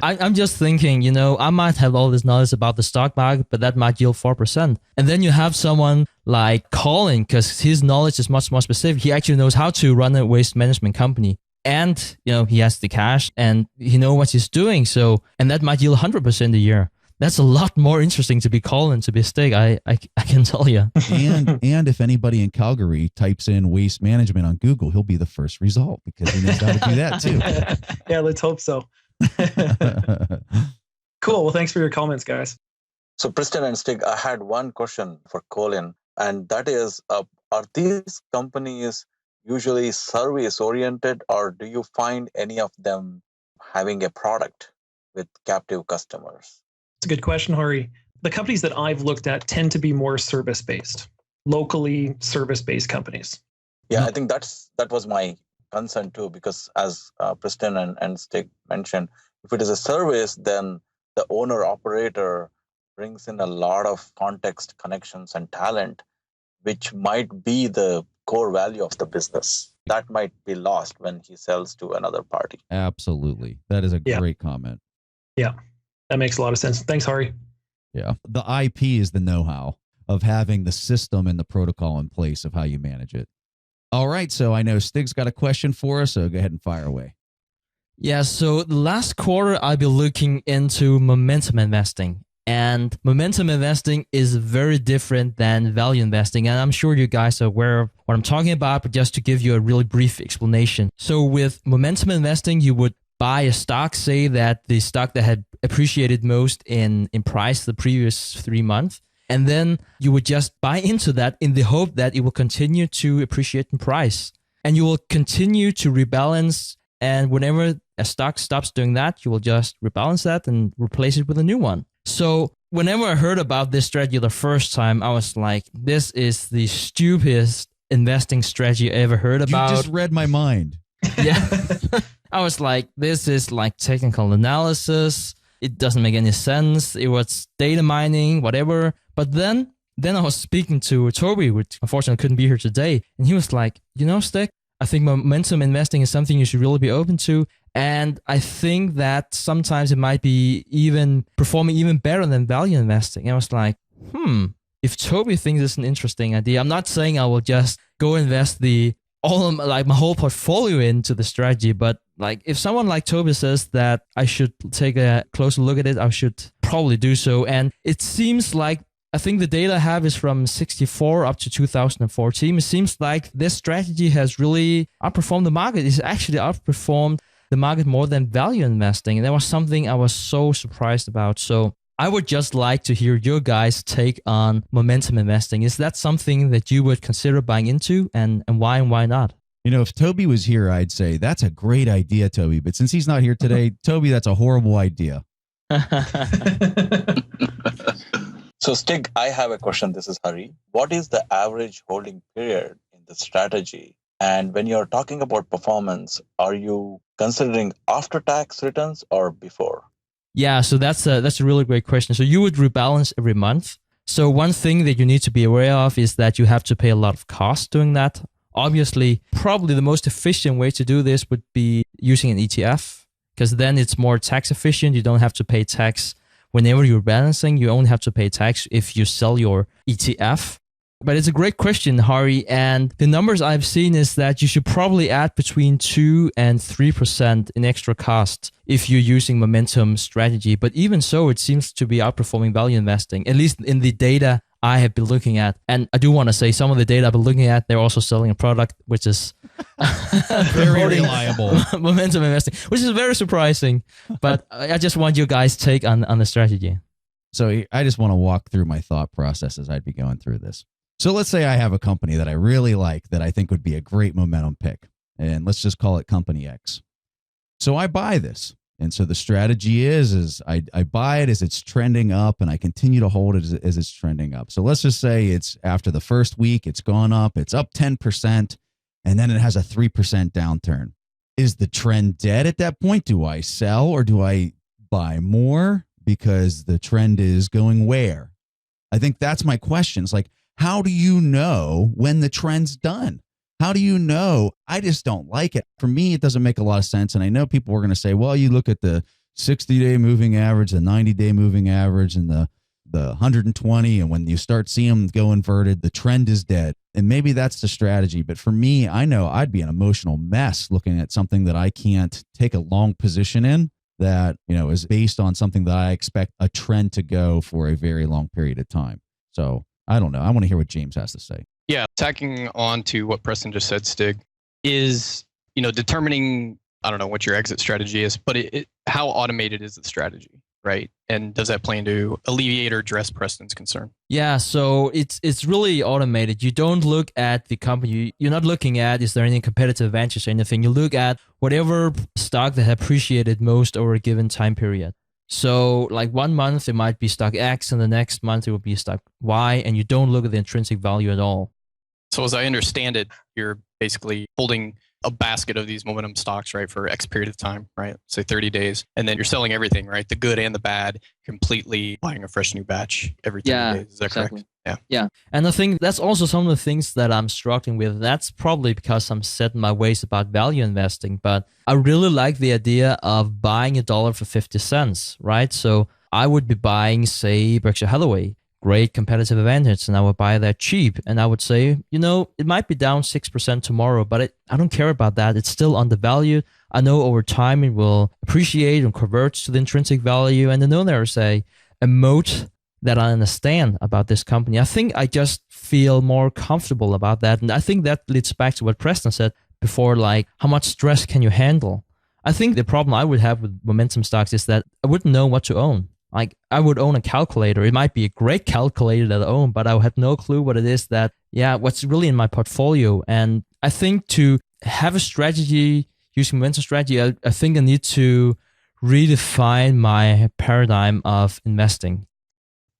I'm just thinking, I might have all this knowledge about the stock market, but that might yield 4%. And then you have someone like Colin, because his knowledge is much more specific. He actually knows how to run a waste management company. And, he has the cash and he knows what he's doing. So, and that might yield 100% a year. That's a lot more interesting to be Colin, to be Stig. I can tell you. And if anybody in Calgary types in waste management on Google, he'll be the first result, because he knows how to do that too. Yeah, let's hope so. Cool. Well, thanks for your comments, guys. So Preston and Stig, I had one question for Colin, and that is, are these companies usually service oriented, or do you find any of them having a product with captive customers? It's a good question, Hari. The companies that I've looked at tend to be more service-based, locally service-based companies. Yeah, I think that was my concern too, because as Preston and Stig mentioned, if it is a service, then the owner-operator brings in a lot of context, connections, and talent, which might be the core value of the business. That might be lost when he sells to another party. Absolutely. That is a great comment. Yeah, that makes a lot of sense. Thanks, Hari. Yeah. The IP is the know-how. of having the system and the protocol in place of how you manage it. All right, so I know Stig's got a question for us, so go ahead and fire away. Yeah, so the last quarter, I'll be looking into momentum investing. And momentum investing is very different than value investing. And I'm sure you guys are aware of what I'm talking about, but just to give you a really brief explanation. So with momentum investing, you would buy a stock, say that the stock that had appreciated most in price the previous 3 months, and then you would just buy into that in the hope that it will continue to appreciate in price. And you will continue to rebalance. And whenever a stock stops doing that, you will just rebalance that and replace it with a new one. So whenever I heard about this strategy the first time, I was like, this is the stupidest investing strategy I ever heard about. You just read my mind. Yeah. I was like, this is like technical analysis. It doesn't make any sense. It was data mining, whatever. But then I was speaking to Toby, which unfortunately couldn't be here today. And he was like, Stick, I think momentum investing is something you should really be open to. And I think that sometimes it might be even performing even better than value investing. And I was like, if Toby thinks it's an interesting idea, I'm not saying I will just go invest my whole portfolio into the strategy, but like if someone like Toby says that I should take a closer look at it, I should probably do so. And it seems like, I think the data I have is from 64 up to 2014. It seems like this strategy has really outperformed the market. It's actually outperformed the market more than value investing. And that was something I was so surprised about. So I would just like to hear your guys' take on momentum investing. Is that something that you would consider buying into, and why and why not? If Toby was here, I'd say that's a great idea, Toby. But since he's not here today, Toby, that's a horrible idea. So Stig, I have a question. This is Hari. What is the average holding period in the strategy? And when you're talking about performance, are you considering after-tax returns or before? Yeah, so that's a really great question. So you would rebalance every month. So one thing that you need to be aware of is that you have to pay a lot of cost doing that. Obviously, probably the most efficient way to do this would be using an ETF, because then it's more tax efficient. You don't have to pay tax whenever you're balancing. You only have to pay tax if you sell your ETF. But it's a great question, Hari. And the numbers I've seen is that you should probably add between 2 and 3% in extra cost if you're using momentum strategy. But even so, it seems to be outperforming value investing, at least in the data I have been looking at. And I do want to say some of the data I've been looking at, they're also selling a product which is very reliable. Momentum investing, which is very surprising. But I just want your guys' take on the strategy. So I just want to walk through my thought process as I'd be going through this. So let's say I have a company that I really like that I think would be a great momentum pick. And let's just call it Company X. So I buy this. And so the strategy is I buy it as it's trending up, and I continue to hold it as it's trending up. So let's just say it's after the first week, it's gone up, it's up 10%, and then it has a 3% downturn. Is the trend dead at that point? Do I sell or do I buy more because the trend is going where? I think that's my question. It's like, how do you know when the trend's done? How do you know? I just don't like it. For me, it doesn't make a lot of sense. And I know people are going to say, well, you look at the 60-day moving average, the 90-day moving average, and the 120. And when you start seeing them go inverted, the trend is dead. And maybe that's the strategy. But for me, I know I'd be an emotional mess looking at something that I can't take a long position in that, is based on something that I expect a trend to go for a very long period of time. So I don't know. I want to hear what James has to say. Yeah, tacking on to what Preston just said, Stig, is determining, I don't know what your exit strategy is, but how automated is the strategy, right? And does that plan to alleviate or address Preston's concern? Yeah, so it's really automated. You don't look at the company. You're not looking at, is there any competitive advantage or anything? You look at whatever stock that appreciated most over a given time period. So like 1 month, it might be stock X, and the next month it will be stock Y, and you don't look at the intrinsic value at all. So as I understand it, you're basically holding a basket of these momentum stocks, right, for X period of time, right? Say 30 days. And then you're selling everything, right? The good and the bad, completely buying a fresh new batch every 30 days. Is that correct? Yeah. And I think that's also some of the things that I'm struggling with. That's probably because I'm set in my ways about value investing. But I really like the idea of buying $1 for 50 cents, right? So I would be buying, say, Berkshire Hathaway. great competitive advantage and I would buy that cheap. And I would say, it might be down 6% tomorrow, but I don't care about that. It's still undervalued. I know over time it will appreciate and convert to the intrinsic value. And then there's a moat that I understand about this company. I think I just feel more comfortable about that. And I think that leads back to what Preston said before, like how much stress can you handle? I think the problem I would have with momentum stocks is that I wouldn't know what to own. Like I would own a calculator. It might be a great calculator that I own, but I would have no clue what it is what's really in my portfolio. And I think to have a strategy using momentum strategy, I think I need to redefine my paradigm of investing.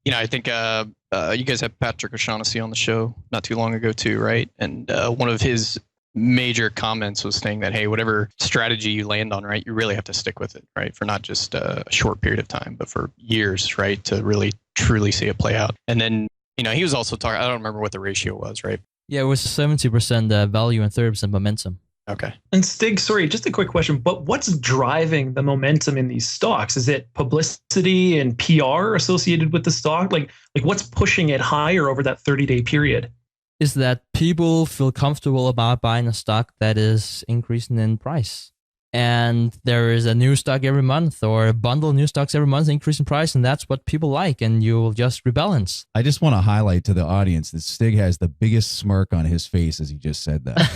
I think you guys had Patrick O'Shaughnessy on the show not too long ago too, right? And one of his major comments was saying that, hey, whatever strategy you land on, right, you really have to stick with it, right? For not just a short period of time, but for years, right? To really truly see it play out. And then, he was also talking, I don't remember what the ratio was, right? Yeah, it was 70% value and 30% momentum. Okay. And Stig, sorry, just a quick question, but what's driving the momentum in these stocks? Is it publicity and PR associated with the stock? Like what's pushing it higher over that 30-day period? Is that people feel comfortable about buying a stock that is increasing in price. And there is a new stock every month or a bundle of new stocks every month increase in price, and that's what people like, and you'll just rebalance. I just want to highlight to the audience that Stig has the biggest smirk on his face as he just said that.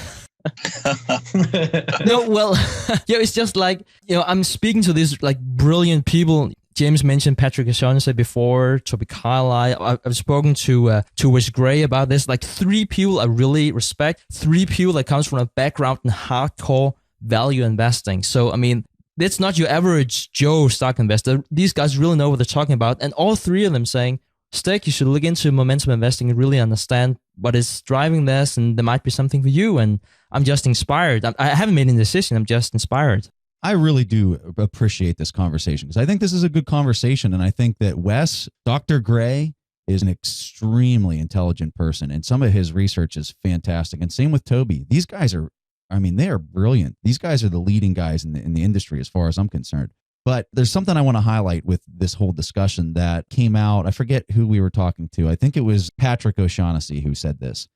No, well, it's just like, I'm speaking to these like brilliant people. James mentioned Patrick O'Shaughnessy before, Toby Carlyle. I've spoken to Wes Gray about this. Like 3 people I really respect, 3 people that comes from a background in hardcore value investing. So, I mean, it's not your average Joe stock investor. These guys really know what they're talking about. And all 3 of them saying, Stig, you should look into momentum investing and really understand what is driving this, and there might be something for you. And I'm just inspired. I haven't made any decision. I'm just inspired. I really do appreciate this conversation because I think this is a good conversation. And I think that Dr. Gray is an extremely intelligent person, and some of his research is fantastic. And same with Toby. These guys they are brilliant. These guys are the leading guys in the industry as far as I'm concerned. But there's something I want to highlight with this whole discussion that came out. I forget who we were talking to. I think it was Patrick O'Shaughnessy who said this.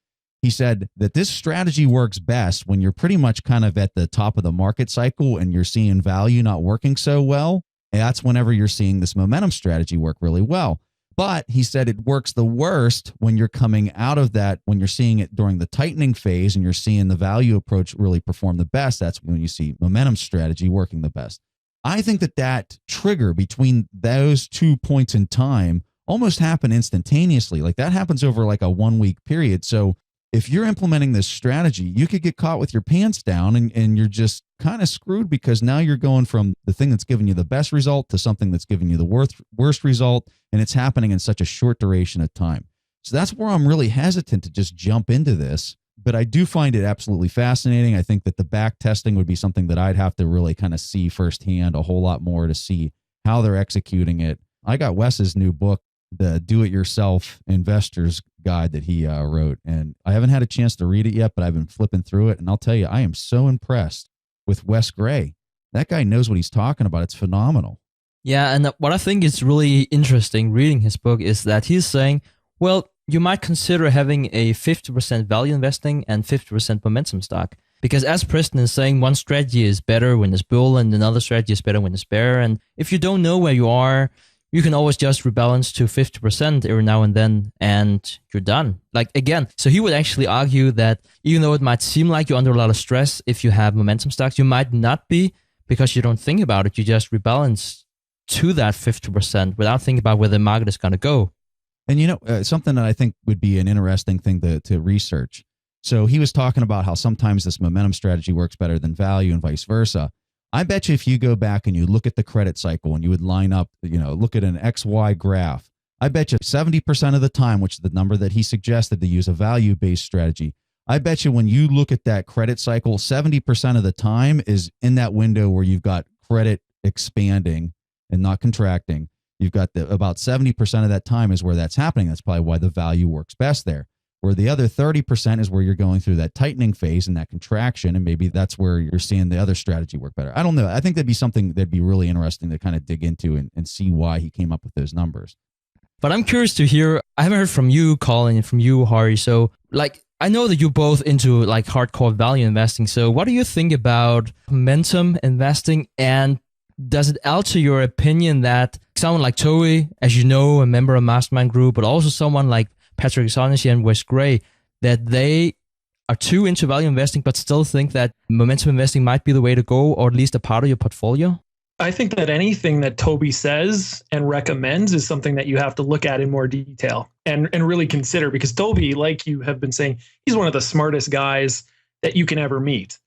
He said that this strategy works best when you're pretty much kind of at the top of the market cycle and you're seeing value not working so well. And that's whenever you're seeing this momentum strategy work really well. But he said it works the worst when you're coming out of that, when you're seeing it during the tightening phase and you're seeing the value approach really perform the best. That's when you see momentum strategy working the best. I think that trigger between those 2 points in time almost happened instantaneously. Like that happens over like a 1 week period. So if you're implementing this strategy, you could get caught with your pants down and you're just kind of screwed because now you're going from the thing that's giving you the best result to something that's giving you the worst result. And it's happening in such a short duration of time. So that's where I'm really hesitant to just jump into this. But I do find it absolutely fascinating. I think that the back testing would be something that I'd have to really kind of see firsthand a whole lot more to see how they're executing it. I got Wes's new book, the Do-It-Yourself Investor's Guide that he wrote. And I haven't had a chance to read it yet, but I've been flipping through it. And I'll tell you, I am so impressed with Wes Gray. That guy knows what he's talking about. It's phenomenal. Yeah, and what I think is really interesting reading his book is that he's saying, well, you might consider having a 50% value investing and 50% momentum stock. Because as Preston is saying, one strategy is better when it's bull and another strategy is better when it's bear. And if you don't know where you are, you can always just rebalance to 50% every now and then, and you're done. Like, again, so he would actually argue that even though it might seem like you're under a lot of stress, if you have momentum stocks, you might not be because you don't think about it. You just rebalance to that 50% without thinking about where the market is going to go. And, something that I think would be an interesting thing to research. So he was talking about how sometimes this momentum strategy works better than value and vice versa. I bet you if you go back and you look at the credit cycle and you would line up, look at an XY graph, I bet you 70% of the time, which is the number that he suggested to use a value-based strategy, I bet you when you look at that credit cycle, 70% of the time is in that window where you've got credit expanding and not contracting. You've got about 70% of that time is where that's happening. That's probably why the value works best there. Where the other 30% is where you're going through that tightening phase and that contraction, and maybe that's where you're seeing the other strategy work better. I don't know. I think that'd be something that'd be really interesting to kind of dig into and see why he came up with those numbers. But I'm curious to hear, I haven't heard from you, Colin, and from you, Hari. So I know that you're both into hardcore value investing. So what do you think about momentum investing, and does it alter your opinion that someone like Toby, as you know, a member of Mastermind Group, but also someone like Patrick O'Shaughnessy and Wes Gray, that they are too into value investing, but still think that momentum investing might be the way to go, or at least a part of your portfolio? I think that anything that Toby says and recommends is something that you have to look at in more detail and really consider, because Toby, like you have been saying, he's one of the smartest guys that you can ever meet.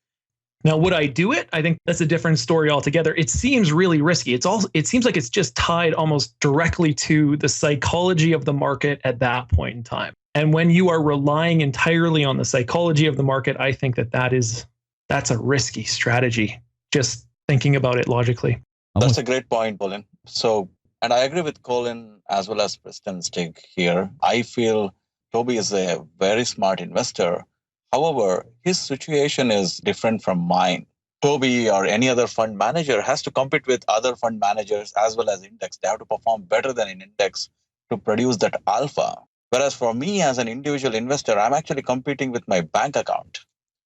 Now, would I do it? I think that's a different story altogether. It seems really risky. It seems like it's just tied almost directly to the psychology of the market at that point in time. And when you are relying entirely on the psychology of the market, I think that's a risky strategy. Just thinking about it logically. That's a great point, Colin. So, and I agree with Colin as well as Preston Stig here. I feel Toby is a very smart investor. However, his situation is different from mine. Toby or any other fund manager has to compete with other fund managers as well as index. They have to perform better than an index to produce that alpha. Whereas for me as an individual investor, I'm actually competing with my bank account.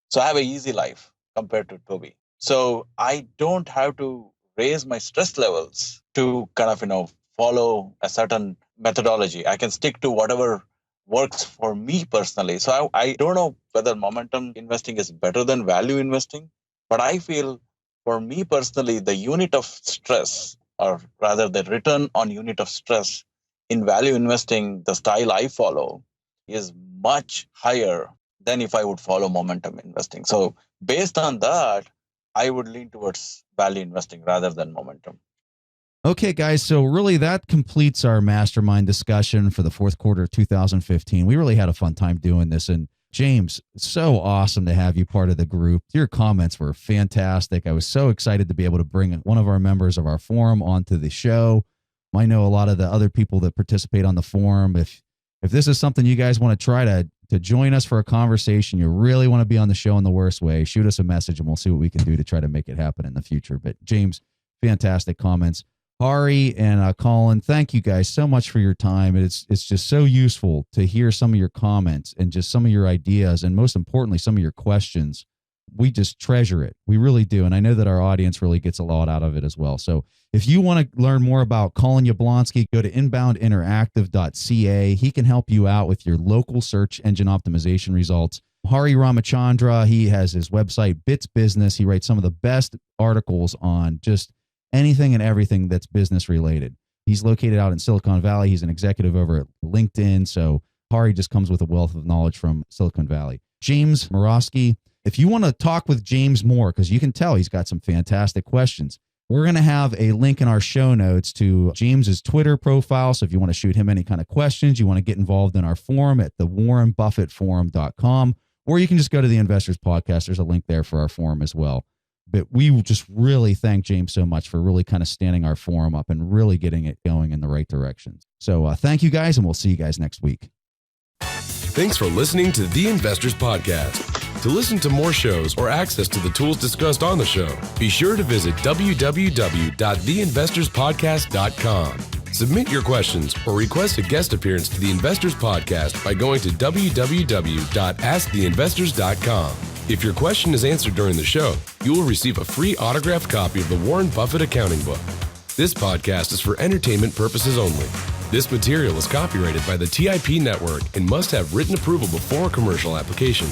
So I have an easy life compared to Toby. So I don't have to raise my stress levels to kind of, follow a certain methodology. I can stick to whatever works for me personally. So I don't know whether momentum investing is better than value investing, but I feel for me personally, the unit of stress, or rather the return on unit of stress in value investing, the style I follow, is much higher than if I would follow momentum investing. So based on that, I would lean towards value investing rather than momentum. Okay, guys. So really that completes our mastermind discussion for the fourth quarter of 2015. We really had a fun time doing this. And James, so awesome to have you part of the group. Your comments were fantastic. I was so excited to be able to bring one of our members of our forum onto the show. I know a lot of the other people that participate on the forum. If this is something you guys want to try to join us for a conversation, you really want to be on the show in the worst way, shoot us a message and we'll see what we can do to try to make it happen in the future. But James, fantastic comments. Hari and Colin, thank you guys so much for your time. It's just so useful to hear some of your comments and just some of your ideas, and most importantly, some of your questions. We just treasure it. We really do. And I know that our audience really gets a lot out of it as well. So if you want to learn more about Colin Yablonsky, go to inboundinteractive.ca. He can help you out with your local search engine optimization results. Hari Ramachandra, he has his website, Bits Business. He writes some of the best articles on just anything and everything that's business related. He's located out in Silicon Valley. He's an executive over at LinkedIn. So Hari just comes with a wealth of knowledge from Silicon Valley. James Meirowsky, if you want to talk with James more, because you can tell he's got some fantastic questions, we're going to have a link in our show notes to James's Twitter profile. So if you want to shoot him any kind of questions, you want to get involved in our forum at thewarrenbuffettforum.com, or you can just go to the Investors Podcast. There's a link there for our forum as well. But we will just really thank James so much for really kind of standing our forum up and really getting it going in the right direction. So thank you guys, and we'll see you guys next week. Thanks for listening to The Investors Podcast. To listen to more shows or access to the tools discussed on the show, be sure to visit www.theinvestorspodcast.com. Submit your questions or request a guest appearance to The Investors Podcast by going to www.asktheinvestors.com. If your question is answered during the show, you will receive a free autographed copy of the Warren Buffett Accounting Book. This podcast is for entertainment purposes only. This material is copyrighted by the TIP Network and must have written approval before commercial application.